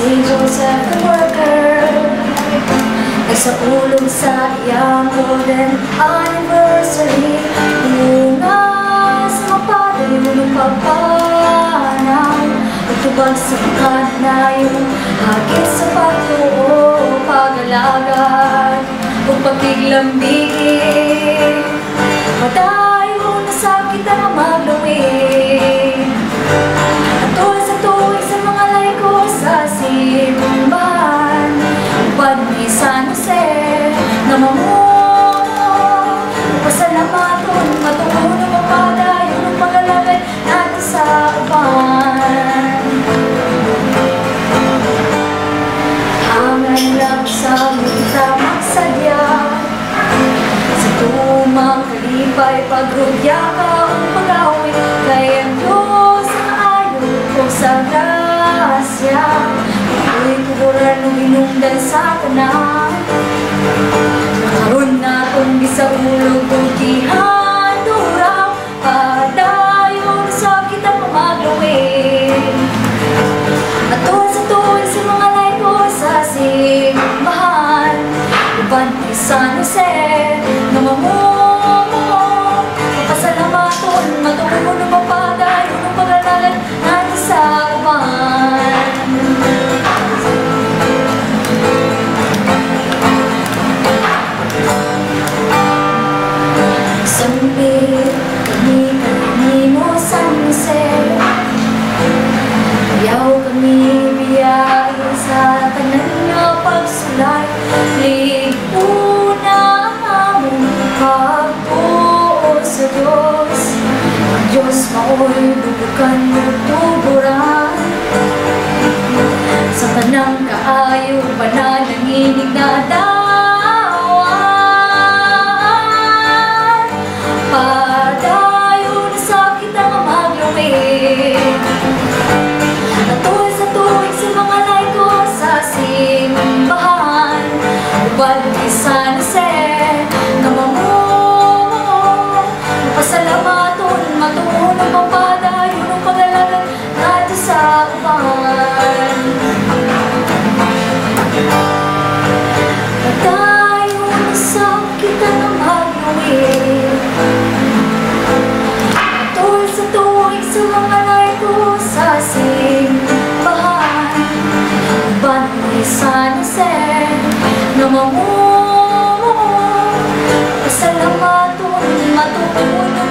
Si Joseph the worker ay sa ulong sa iyang golden anniversary. Ungas mapadayo ng pagpanaw, nagtubag sa kanayong hagit sa pagtuo, pag-alagad o pakiglambigin. Padayo na sa kita maglawin, atul sa tuwing sa mga layko sa simbahan. Upad ni San Jose na mamuno, pasalamaton, matuno, mapadayo ng pag-alagad natin sa upan. Hangan lang sa mga magsadya, sa tumang kalipay, pagrugya ka o pag-awit, kay ang Diyos ang ayaw ko sa grasya. Ako'y kuburan ng inungdan sa tanan, nakaroon na kong gisaulog o gihanduraw, padayon sa kita pamaglawin. Atul sa tuwing sa mga layko sa simbahan, uban ni San Jose na mamuno, pasalamaton, matuno, mapadayon ng pag-alagad natin sa uban. Sambit kami mo San Jose, ayaw kami biyahe sa tanan nga pagsulay. Ligo na among pagbuo sa Diyos, ang Diyos mao'y bubukan mo tuburan. Sa tanang kaayo pa na nanginig na dawan, padayo na sa kita maglawin. Atul sa tuwing sa mga layko sa simbahan, ubad ni San Jose na mamuno, pasalamaton, matuno, mapadayo ng pag-alagad natin sa uban. Padayo na sa kita na maglawin, atul sa tuwing sa mga layko sa simbahan, uban ni San Jose na mamuno, pasalamaton, matuno,